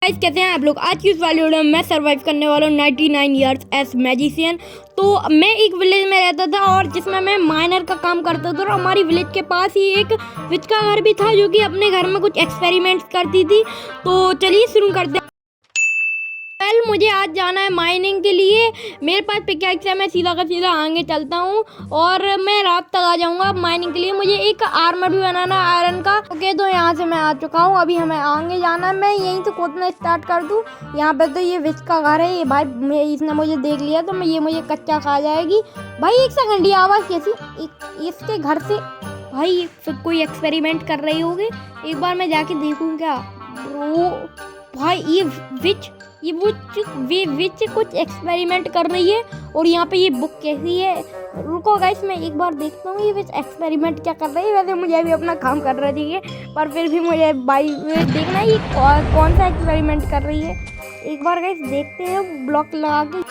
Guys कैसे हैं आप लोग। आज की इस वाली वीडियो में मैं सर्वाइव करने वाला हूँ 99 ईयर्स एज मैजिशियन। तो मैं एक विलेज में रहता था और जिसमें मैं माइनर का काम करता था और हमारी विलेज के पास ही एक विच का घर भी था जो कि अपने घर में कुछ एक्सपेरिमेंट्स करती थी। तो चलिए शुरू करते हैं। कल मुझे आज जाना है माइनिंग के लिए। मेरे पास पिकैक्स है, मैं सीधा का सीधा आगे चलता हूँ और मैं रात तक आ जाऊँगा माइनिंग के लिए। मुझे एक आर्मर भी बनाना है आयरन का। ओके, तो यहाँ से मैं आ चुका हूँ। अभी हमें आगे जाना है। मैं यहीं से खोदना स्टार्ट कर दूँ। यहाँ पे तो ये विच का घर है। ये भाई इसने मुझे देख लिया तो ये मुझे कच्चा खा जाएगी। भाई एक सेकंड, ये आवाज़ कैसी? इसके घर से भाई फिर कोई एक्सपेरिमेंट कर रही होगी। एक बार मैं जाके देखूँ क्या। ब्रो भाई ये विच कुछ एक्सपेरिमेंट कर रही है। और यहाँ पे ये बुक कैसी है? रुको गाइस, मैं एक बार देखता हूँ ये विच एक्सपेरिमेंट क्या कर रही है। वैसे मुझे भी अपना काम कर रहा चाहिए पर फिर भी मुझे भाई देखना है ये कौन सा एक्सपेरिमेंट कर रही है। एक बार गाइस देखते हैं ब्लॉक लगा के।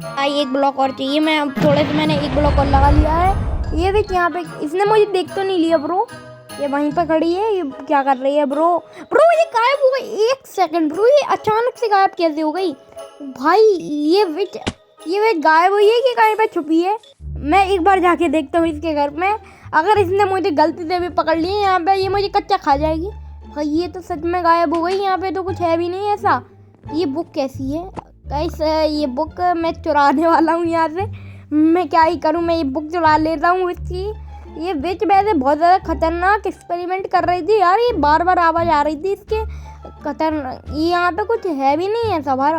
भाई एक ब्लॉक और चाहिए। मैं अब थोड़े से मैंने एक ब्लॉक और लगा लिया है। ये विच यहाँ पे इसने मुझे देख तो नहीं लिया ब्रो। ये वहीं पर खड़ी है। ये क्या कर रही है ब्रो? ये गायब हो गई। एक सेकंड ब्रो, ये अचानक से गायब कैसे हो गई? भाई ये विच गायब हुई है कि कहीं पे छुपी है? मैं एक बार जाके देखता हूँ इसके घर में। अगर इसने मुझे गलती से भी पकड़ लिया यहाँ पे, ये मुझे कच्चा खा जाएगी। भाई ये तो सच में गायब हो गई। यहाँ पे तो कुछ है भी नहीं ऐसा। ये बुक कैसी है गाइस? ये बुक मैं चुराने वाला हूँ यहाँ से। मैं क्या ही करूँ, मैं ये बुक चुरा लेता हूँ इसकी। ये विच वैसे बहुत ज़्यादा खतरनाक एक्सपेरिमेंट कर रही थी यार। ये बार बार आवाज़ आ रही थी इसके खतरनाक। ये यहाँ पे कुछ है भी नहीं है सवार।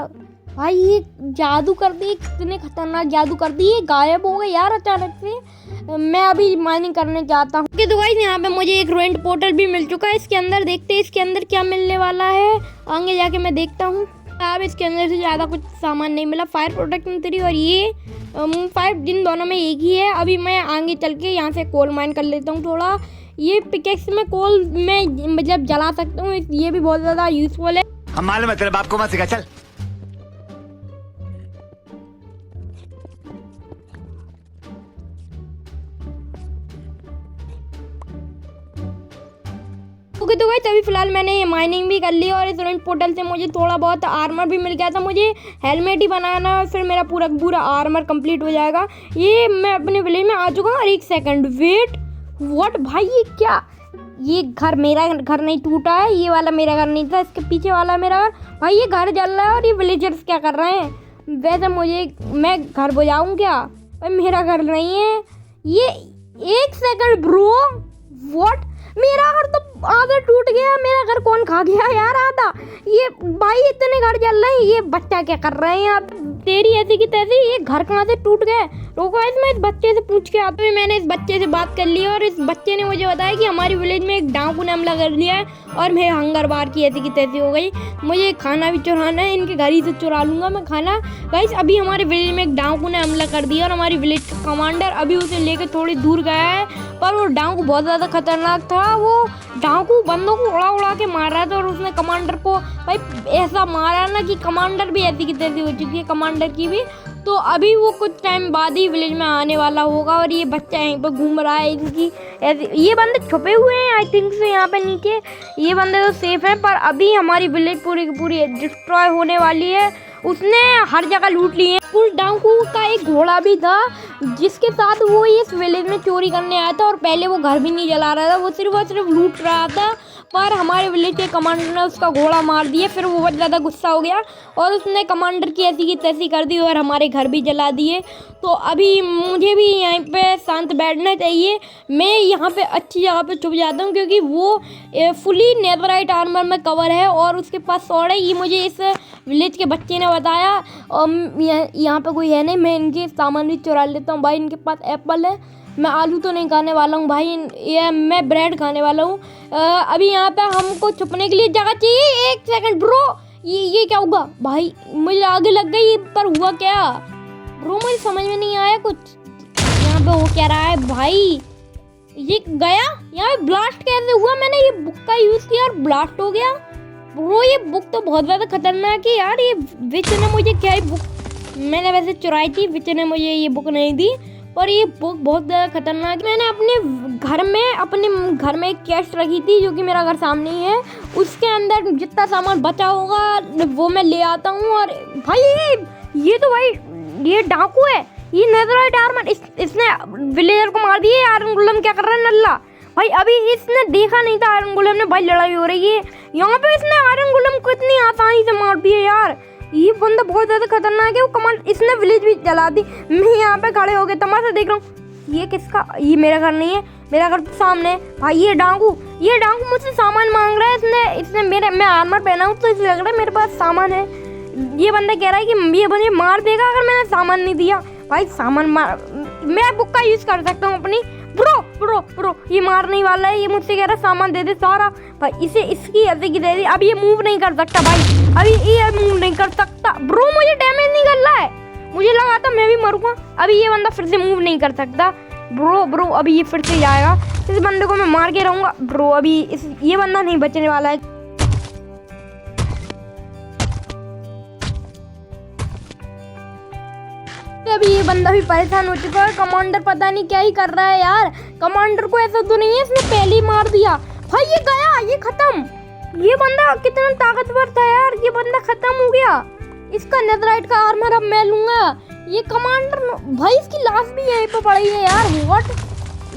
भाई ये जादू कर दी, कितने खतरनाक जादू कर दी। ये गायब हो गई यार अचानक से। मैं अभी माइनिंग करने जाता हूँ। तो गाइस यहाँ पे मुझे एक रुइंड पोर्टल भी मिल चुका है। इसके अंदर देखते हैं इसके अंदर क्या मिलने वाला है। आगे जाके मैं देखता हूँ। अब इसके अंदर से ज़्यादा कुछ सामान नहीं मिला। फायर प्रोटेक्शन 3 और ये 5 जिन दोनों में एक ही है। अभी मैं आगे चल के यहाँ से कोल माइन कर लेता हूँ थोड़ा। ये पिकेक्स में कोल मैं मतलब जला सकता हूँ। ये भी बहुत ज़्यादा यूजफुल है। हम मालूम है तेरे बाप को मत सिखा, चल। ओके, तो गाइस अभी फिलहाल मैंने ये माइनिंग भी कर ली और इस रुइंड पोर्टल से मुझे थोड़ा बहुत आर्मर भी मिल गया था। मुझे हेलमेट ही बनाना है, फिर मेरा पूरा आर्मर कंप्लीट हो जाएगा। ये मैं अपने विलेज में आ चुका हूँ। और एक सेकंड वेट, व्हाट भाई ये क्या? ये घर मेरा घर नहीं टूटा है। ये वाला मेरा घर नहीं था, इसके पीछे वाला मेरा घर। भाई ये घर जल रहा है और ये विलेजर्स क्या कर रहे हैं? वैसे मैं घर बजाऊँ क्या? भाई मेरा घर नहीं है ये। एक सेकंड ब्रो, व्हाट? मेरा घर तो आधा टूट गया। मेरा घर कौन खा गया यार आधा? ये भाई इतने घर जल रहे हैं। ये बच्चा क्या कर रहे हैं यहाँ पे? तेरी ऐसी की तैसी, ये घर कहाँ से टूट गए? रोको मैं इस बच्चे से पूछ के आता हूँ। मैंने इस बच्चे से बात कर ली और इस बच्चे ने मुझे बताया कि हमारी विलेज में एक डाकू ने हमला कर लिया है और मेरे हंगर बार की ऐसी की तैसी हो गई। मुझे खाना भी चुराना है, इनके घर ही से चुरा लूँगा मैं खाना। गाइस अभी हमारे विलेज में एक डाकू ने हमला कर दिया और हमारी विलेज का कमांडर अभी उसे लेकर थोड़ी दूर गया है। पर वो डाकू बहुत ज़्यादा खतरनाक था। वो डाकू बंदों को उड़ा के मार रहा था और उसने कमांडर को भाई ऐसा मारा ना कि कमांडर भी ऐसी की तैसी हो चुकी है, कमांडर की भी। तो अभी वो कुछ टाइम बाद ही विलेज में आने वाला होगा और ये बच्चा यहीं पर घूम रहा है। इनकी ऐसे ये बंदे छुपे हुए हैं आई थिंक से यहाँ पे नीचे। ये बंदे तो सेफ हैं पर अभी हमारी विलेज पूरी की पूरी डिस्ट्रॉय होने वाली है। उसने हर जगह लूट ली है। उस डाकू का एक घोड़ा भी था जिसके साथ वो इस विलेज में चोरी करने आया था और पहले वो घर भी नहीं जला रहा था, वो सिर्फ लूट रहा था। पर हमारे विलेज के कमांडर ने उसका घोड़ा मार दिया। फिर वो बहुत ज़्यादा गुस्सा हो गया और उसने कमांडर की ऐसी की तैसी कर दी और हमारे घर भी जला दिए। तो अभी मुझे भी यहाँ पे शांत बैठना चाहिए। मैं यहाँ पे अच्छी जगह पे छुप जाता हूँ क्योंकि वो फुली नेदरराइट आर्मर में कवर है और उसके पास स्वॉर्ड है। ये मुझे इस विलेज के बच्चे ने बताया। यहाँ पे कोई है नहीं। मैं इनके सामान भी चुरा लेता हूँ। भाई इनके पास एप्पल है। मैं आलू तो नहीं खाने वाला हूँ भाई, ये मैं ब्रेड खाने वाला हूँ। अभी यहाँ पे हमको छुपने के लिए जगह चाहिए। एक सेकंड ब्रो, ये क्या होगा? भाई मुझे आगे लग गई पर हुआ क्या ब्रो? मुझे समझ में नहीं आया कुछ। यहाँ पे हो क्या रहा है भाई? ये गया यहाँ पे ब्लास्ट कैसे हुआ? मैंने ये बुक का यूज किया और ब्लास्ट हो गया ब्रो। ये बुक तो बहुत ज़्यादा खतरनाक है यार। ये विच ने मुझे क्या बुक मैंने वैसे चुराई थी, विच ने मुझे ये बुक नहीं दी। और ये बुक बहुत ज़्यादा खतरनाक। मैंने अपने घर में एक चेस्ट रखी थी जो कि मेरा घर सामने ही है, उसके अंदर जितना सामान बचा होगा वो मैं ले आता हूँ। और भाई ये तो भाई ये डाकू है, ये नेदरराइट आर्मर, इसने विलेजर को मार दिया। आयरन गोलेम क्या कर रहा है नल्ला भाई, अभी इसने देखा नहीं था आयरन गोलेम ने, भाई लड़ाई हो रही है यहाँ पे, इसने आयरन गोलेम को इतनी आसानी से मार दिया यार। ये बंदा बहुत ज़्यादा खतरनाक है। वो कमांड इसने विलेज भी जला दी। मैं यहाँ पे खड़े हो गए तमाशा देख रहा हूँ। ये किसका, ये मेरा घर नहीं है, मेरा घर सामने है भाई। ये डाकू मुझसे सामान मांग रहा है। इसने मैं आर्मर पहना हूँ तो इसे लग रहा है मेरे पास सामान है। ये बंदा कह रहा है कि ये मुझे मार देगा अगर मैंने सामान नहीं दिया। भाई सामान मैं बुक का यूज़ कर सकता हूँ अपनी। ब्रो ये मारने वाला है, ये मुझसे कह रहा है सामान दे दे सारा। भाई इसे इसकी ऐसे की दे दी। अब ये मूव नहीं कर सकता भाई, अभी ये मूव नहीं कर सकता। ब्रो मुझे डैमेज नहीं कर रहा है, मुझे लगा था मैं भी मरूंगा। अभी ये बंदा फिर से मूव नहीं कर सकता। ब्रो अभी ये फिर से जाएगा। इस बंदे को मैं मार के रहूंगा। ब्रो अभी ये बंदा नहीं बचने वाला है। अभी ये बंदा भी परेशान हो चुका है। कमांडर पता नहीं क्या ही कर रहा है यार। कमांडर को ऐसा तो नहीं है इसने पहले ही मार दिया। भाई ये गया, ये खत्म। ये बंदा कितना ताकतवर था यार, ये बंदा खत्म हो गया। इसका नेदरराइट का आर्मर अब मैं लूंगा। ये कमांडर भाई इसकी लाश भी यहीं पे पड़ी है यार। व्हाट,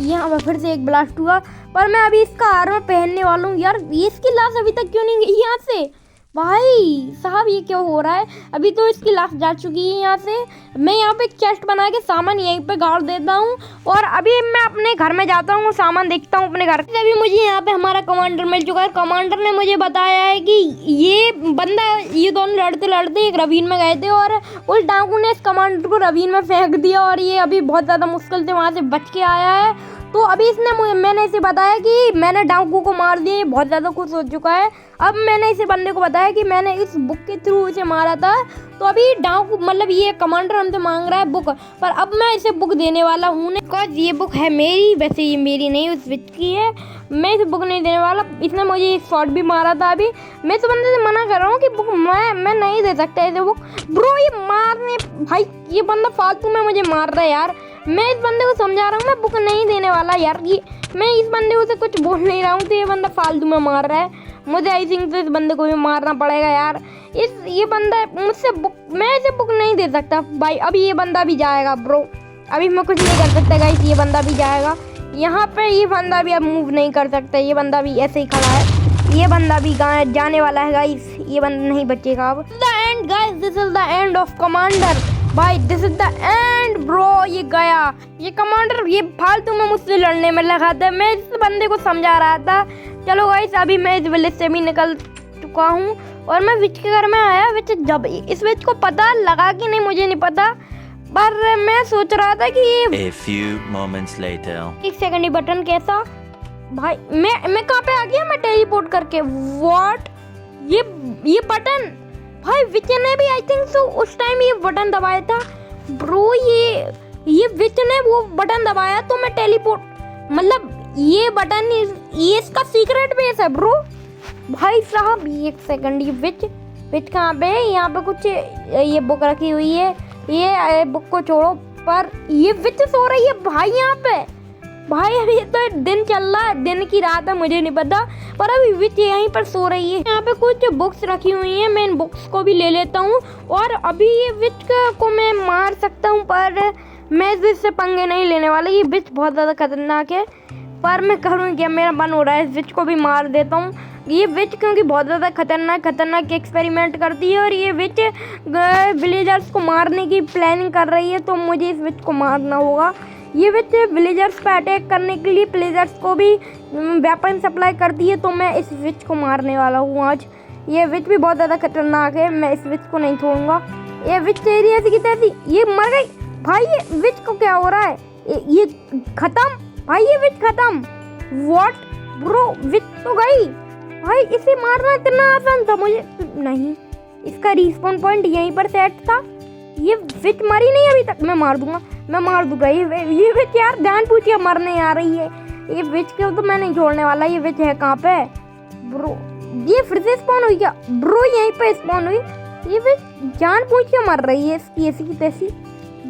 यहाँ फिर से एक ब्लास्ट हुआ, पर मैं अभी इसका आर्मर पहनने वाला हूँ यार। ये इसकी लाश अभी तक क्यों नहीं गई यहाँ से? भाई साहब ये क्या हो रहा है? अभी तो इसकी लाश जा चुकी है यहाँ से। मैं यहाँ पे एक चेस्ट बना के सामान यहीं पे गाड़ देता हूँ और अभी मैं अपने घर में जाता हूँ, सामान देखता हूँ अपने घर। अभी मुझे यहाँ पे हमारा कमांडर मिल चुका है। कमांडर ने मुझे बताया है कि ये बंदा, ये दोनों लड़ते लड़ते एक ravine में गए थे और उस डाकू ने इस कमांडर को ravine में फेंक दिया और ये अभी बहुत ज़्यादा मुश्किल से वहाँ से बच के आया है। तो अभी मैंने इसे बताया कि मैंने डाकू को मार दिया। ये बहुत ज़्यादा खुश हो चुका है। अब मैंने इसे बंदे को बताया कि मैंने इस बुक के थ्रू इसे मारा था। तो अभी डाकू मतलब ये कमांडर हमसे मांग रहा है बुक, पर अब मैं इसे बुक देने वाला हूँ। बिकॉज ये बुक है मेरी, वैसे ये मेरी नहीं उस विच की है। मैं इसे बुक नहीं देने वाला। इसने मुझे एक शॉट भी मारा था। अभी मैं इस बंदे से मना कर रहा हूँ कि बुक मैं नहीं दे सकता इसे बुक। ब्रो ये मारने, भाई ये बंदा फालतू में मुझे मार रहा है यार। मैं इस बंदे को समझा रहा हूँ मैं बुक नहीं देने वाला यार। ये मैं इस बंदे को से कुछ बोल नहीं रहा हूँ तो ये बंदा फालतू में मार रहा है। मुझे आई थिंक तो इस बंदे को भी मारना पड़ेगा यार। ये बंदा मुझसे बुक, मैं इसे बुक नहीं दे सकता भाई। अभी ये बंदा भी जाएगा ब्रो, अभी मैं कुछ नहीं कर सकता गाइस। ये बंदा भी जाएगा यहाँ पे। ये बंदा भी अब मूव नहीं कर सकता। ये बंदा भी ऐसे ही खड़ा है। ये बंदा भी जाने वाला है गाइस। ये बंदा नहीं बचेगा अब। The end guys, this is the end of commander भाई, this is the end bro. ये गया, ये कमांडर ये फालतू में मुझसे लड़ने में लगा था। मैं इस बंदे को समझा रहा था। चलो गाइस अभी मैं इस विलेज से भी निकल चुका हूँ और मैं विच के घर में आया। विच जब इस विच को पता लगा कि नहीं मुझे नहीं पता, पर मैं सोच रहा था कि ये A few moments later. एक सेकंड, ये बटन कैसा भाई? मैं कहाँ पे आ गया? मैं टेलीपोर्ट करके। व्हाट, ये बटन भाई विच ने भी आई थिंक सो उस टाइम ये बटन दबाया था ब्रो। ये विच ने वो बटन दबाया तो मैं टेलीपोर्ट, मतलब ये बटन ये इसका सीक्रेट बेस है ब्रो। भाई साहब एक सेकंड, ये विच कहाँ पे है? यहाँ पे कुछ ये बुक रखी हुई है। ये बुक को छोड़ो, पर ये विच सो रही है भाई यहाँ पे। भाई अभी तो दिन चल रहा है, दिन की रात है मुझे नहीं पता, पर अभी विच यहीं पर सो रही है। यहाँ पे कुछ बुक्स रखी हुई हैं, मैं इन बुक्स को भी ले लेता हूँ और अभी ये विच को मैं मार सकता हूँ, पर मैं इस विच से पंगे नहीं लेने वाला। ये विच बहुत ज़्यादा खतरनाक है, पर मैं करूँ क्या, मेरा मन हो रहा है इस विच को भी मार देता हूँ। ये विच क्योंकि बहुत ज़्यादा खतरनाक एक्सपेरिमेंट करती है और ये विच विलेजर्स को मारने की प्लानिंग कर रही है, तो मुझे इस विच को मारना होगा। ये विच विलेजर्स पे अटैक करने के लिए विलेजर्स को भी वेपन सप्लाई करती है, तो मैं इस विच को मारने वाला हूँ आज। ये विच भी बहुत ज़्यादा खतरनाक है, मैं इस विच को नहीं छोड़ूंगा। ये विच तेरी ऐसी की तैसी, ये मर गई भाई। ये विच को क्या हो रहा है? ये खत्म भाई, ये विच खत्म। व्हाट ब्रो, विच तो गई भाई। इसे मारना इतना आसान था मुझे नहीं। इसका रिस्पॉन पॉइंट यहीं पर सेट था। ये विच मरी नहीं अभी तक। मैं मार दूंगा ये विच यार, ध्यान पूछिए मरने आ रही है। ये विच को तो मैं नहीं छोड़ने वाला। ये विच है कहाँ पे ब्रो? ये फिर से स्पॉन हुई क्या ब्रो? यहीं पे स्पॉन हुई। ये विच जान पूछ के मर रही है इसकी ऐसी की तैसी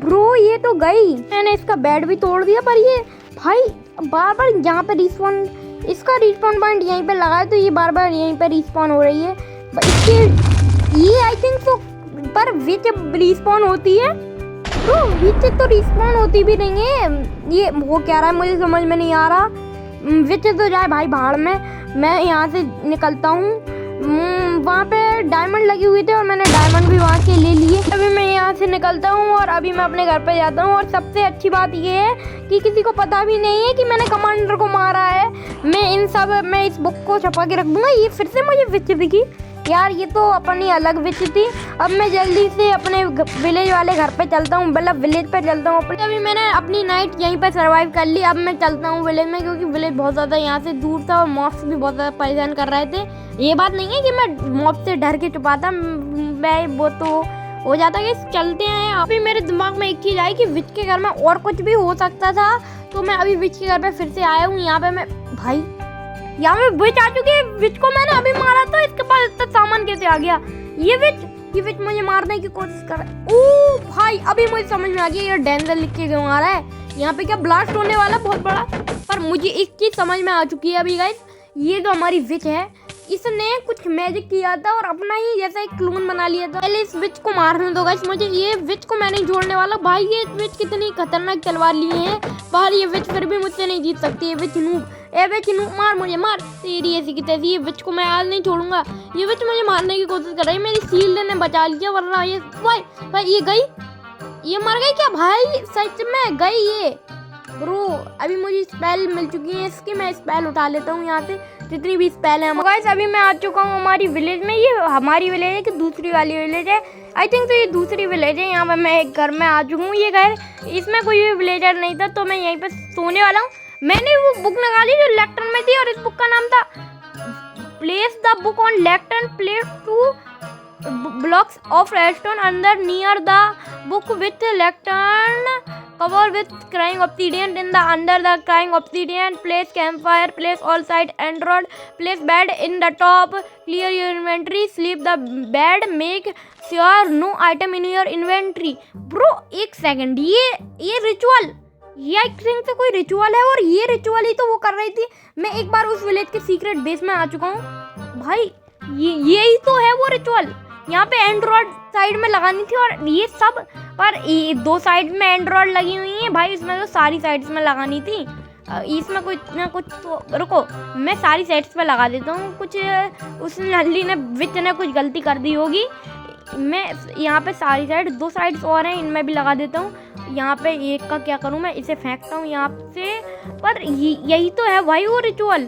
ब्रो ये तो गई। मैंने इसका बेड भी तोड़ दिया, पर ये भाई बार बार यहाँ पे रिस्पॉन, इसका रिस्पॉन पॉइंट यहीं पे लगा है तो ये बार बार यहीं पे रिस्पॉन हो रही है। इसके ये आई थिंक तो पर विच रिस्पॉन होती है तो विच तो रिस्पॉन होती भी नहीं है। ये वो कह रहा है मुझे समझ में नहीं आ रहा। विच तो जाए भाई भाड़ में। मैं यहाँ से निकलता हूँ। वहाँ पे डायमंड लगे हुए थे और मैंने डायमंड भी वहाँ के ले लिए। अभी मैं यहाँ से निकलता हूँ और अभी मैं अपने घर पे जाता हूँ। और सबसे अच्छी बात ये है कि किसी को पता भी नहीं है कि मैंने कमांडर को मारा है। मैं इस बुक को छपा के रख दूंगा। ये फिर से मुझे विच दिखी यार, ये तो अपनी अलग विच थी। अब मैं जल्दी से अपने विलेज वाले घर पे चलता हूँ, मतलब विलेज पे चलता हूँ अपने। अभी मैंने अपनी नाइट यहीं पे सरवाइव कर ली। अब मैं चलता हूँ विलेज में, क्योंकि विलेज बहुत ज़्यादा यहाँ से दूर था और मॉब्स भी बहुत ज़्यादा परेशान कर रहे थे। ये बात नहीं है कि मैं मॉब से डर के छुपाता, मैं वो तो हो जाता कि चलते हैं। अभी मेरे दिमाग में एक चीज़ आई कि विच के घर में और कुछ भी हो सकता था, तो मैं अभी विच के घर पे फिर से आया हूँ। यहाँ पे मैं भाई यहाँ पे विच आ चुकी है। विच को मैंने अभी मारा था, इसके पास इतना सामान कैसे आ गया? ये विच मुझे मारने की कोशिश कर रहा है। ओ भाई अभी मुझे समझ में आ गया, ये डेंजर लिख के क्यों आ रहा है। यहाँ पे क्या ब्लास्ट होने वाला बहुत बड़ा। पर मुझे एक चीज समझ में आ चुकी है अभी गाइस, ये जो हमारी विच है इसने कुछ मैजिक किया था और अपना ही जैसा एक क्लोन बना लिया था। पहले इस विच को मारने दो गाइस मुझे। ये विच को मैं नहीं छोड़ने वाला भाई। ये विच कितनी खतरनाक तलवार लिए हैं, पर ये विच फिर भी मुझसे नहीं जीत सकती है। विच नूब, ए विच नूब मार मुझे, मार तेरी ऐसी की तैसी। ये विच को मैं आज नहीं छोड़ूंगा। ये विच मुझे मारने की कोशिश कर रही है। मेरी शील्ड ने बचा लिया, वरना ये भाई ये गई, ये मर गई क्या भाई? सच में गई ये ब्रो। अभी मुझे स्पेल मिल चुकी है इसकी, मैं स्पेल उठा लेता हूँ यहाँ से जितनी भी स्पेल है। गाइस अभी मैं आ चुका हूँ हमारी विलेज में। ये हमारी विलेज है कि दूसरी वाली विलेज है? आई थिंक तो ये दूसरी विलेज है। यहाँ पे मैं एक घर में आ चुका हूँ। ये घर, इसमें कोई भी विलेजर नहीं था, तो मैं यहीं पे सोने वाला हूँ। मैंने वो बुक निकाली जो लेक्टर्न में थी और इस बुक का नाम था place the book on lectern, place 2 blocks of redstone under near the book with lectern cover with crying obsidian in the under the crying obsidian. Place campfire, place all side android, place bed in the top, clear your inventory, sleep the bed, make sure no item in your inventory. Bro एक second, ये ritual, ये I think तो कोई ritual है और ये ritual ही तो वो कर रही थी। मैं एक बार उस विलेज के सीक्रेट बेस में आ चुका हूँ भाई। यही तो है वो रिचुअल। यहाँ पे एंड्रॉइड साइड में लगानी थी और ये सब, पर ये 2 साइड में एंड्रॉइड लगी हुई है भाई। इसमें तो सारी साइड्स में लगानी थी। इसमें कुछ ना कुछ तो रुको, मैं सारी साइड्स पे लगा देता हूँ। कुछ उस नल्ली ने विच ने कुछ गलती कर दी होगी। मैं यहाँ पे सारी साइड 2 साइड्स और हैं, इनमें भी लगा देता हूँ। यहाँ पे एक का क्या करूँ, मैं इसे फेंकता हूँ यहाँ से। पर यही तो है भाई वो रिचुअल,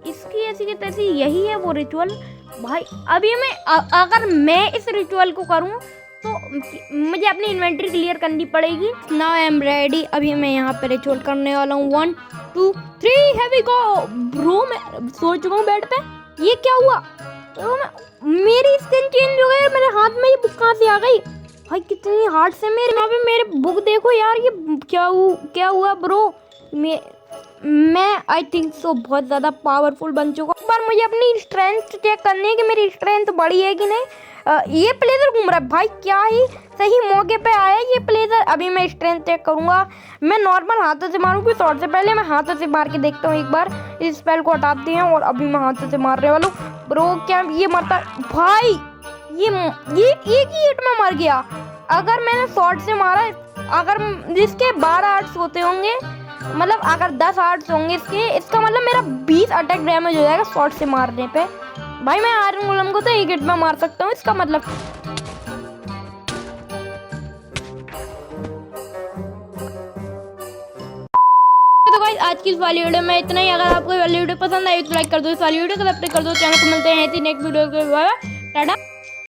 इसकी ऐसी की तैसी यही है वो रिचुअल भाई। अभी मैं अगर मैं इस रिचुअल को करूं तो मुझे अपनी इन्वेंटरी क्लियर करनी पड़ेगी। Now I am ready. अभी मैं यहाँ पे रिचुअल करने वाला हूँ। 1 2 3 हियर वी गो। ब्रो मैं सो चुका हूँ बेड पे। ये क्या हुआ? तो मेरी स्किन चेंज हो गई। मेरे हाथ में ये बुक कहाँ से आ गई भाई? कितनी हार्ड से मेरे यहाँ पे मेरे बुक देखो यार। ये क्या हुआ ब्रो? मैं आई थिंक सो बहुत ज़्यादा पावरफुल बन चुका हूँ। पर मुझे अपनी स्ट्रेंथ चेक करनी है कि मेरी स्ट्रेंथ बढ़ी है कि नहीं। ये प्लेजर घूम रहा है भाई, क्या ही सही मौके पे आया ये प्लेजर। अभी मैं स्ट्रेंथ चेक करूँगा। मैं नॉर्मल हाथों से मारूँगी शॉट से पहले। मैं हाथों से मार के देखता हूँ एक बार। इस स्पेल को हटाते हैं और अभी मैं हाथों से मारने वाला हूँ। ब्रो क्या ये मरता भाई? ये एक ही हिट में मर गया। अगर मैंने शॉट से मारा, अगर जिसके 12 आर्ट्स होते होंगे, मतलब अगर 10 आर्ट्स होंगे इसका मतलब मेरा 20 अटैक डैमेज हो जाएगा शॉट से मारने पे। भाई मैं आयरन गोलम को तो एक हिट में मार सकता हूँ, इसका मतलब। तो गाइस आज की इस वाली वीडियो में इतना ही। अगर आपको वाली वीडियो पसंद आई तो लाइक कर दो इस वाली वीडियो को, सब्सक्राइब कर दो चैनल को। मिलते हैं नेक्स्ट वीडियो के बाद। टाटा।